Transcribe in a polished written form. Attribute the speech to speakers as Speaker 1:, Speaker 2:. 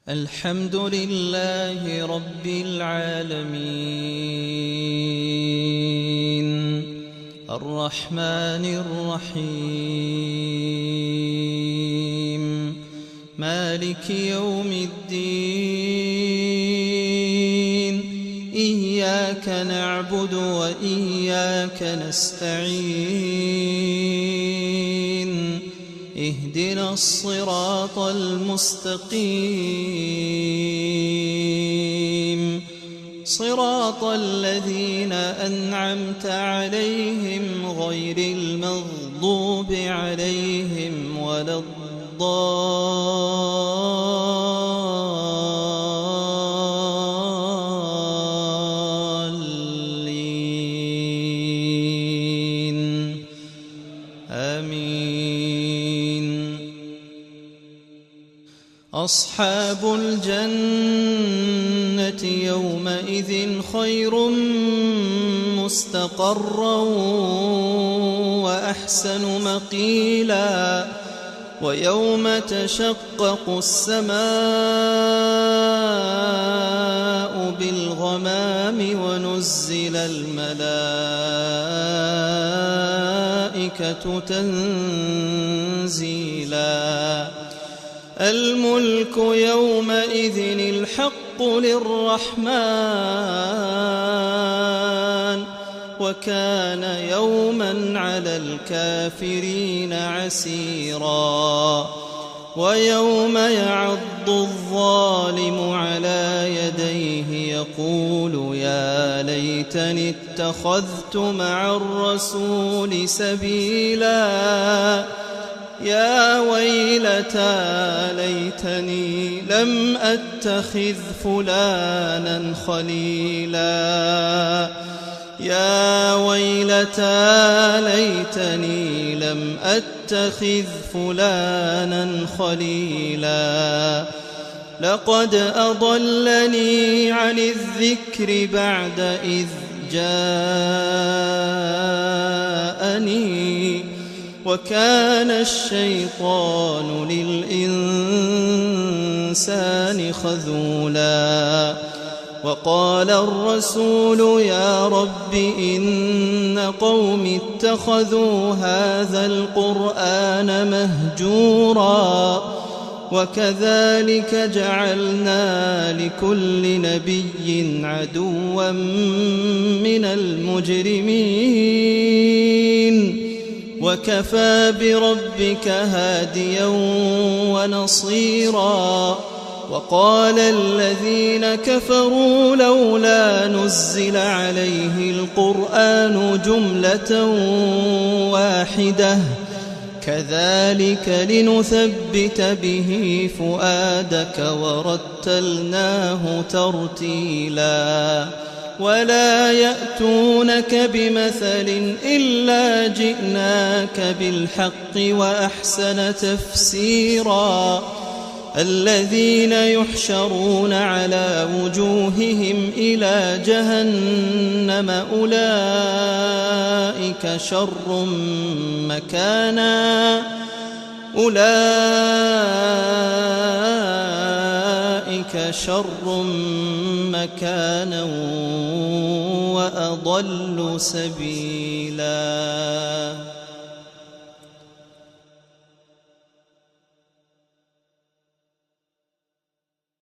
Speaker 1: الحمد لله رب العالمين الرحمن الرحيم مالك يوم الدين إياك نعبد وإياك نستعين اهدنا الصراط المستقيم صراط الذين أنعمت عليهم غير المغضوب عليهم ولا الضالين آمين. أصحاب الجنة يومئذ خير مستقرا وأحسن مقيلا ويوم تشقق السماء بالغمام ونزل الملائكة تنزيلا الملك يومئذ الحق للرحمن وكان يوما على الكافرين عسيرا ويوم يعض الظالم على يديه يقول يا ليتني اتخذت مع الرسول سبيلا يا ويلتى ليتني لم أتخذ فلانا خليلا يا ويلتى ليتني لم أتخذ فلانا خليلا لقد أضلني عن الذكر بعد إذ جاءني وكان الشيطان للإنسان خذولا وقال الرسول يا رب إن قوم اتخذوا هذا القرآن مهجورا وكذلك جعلنا لكل نبي عدوا من المجرمين وكفى بربك هاديا ونصيرا وقال الذين كفروا لولا نزل عليه القرآن جملة واحدة كذلك لنثبت به فؤادك ورتلناه ترتيلا ولا يأتونك بمثل إلا جئناك بالحق وأحسن تفسيرا الذين يحشرون على وجوههم إلى جهنم أولئك شر مكانا وأضل سبيلا.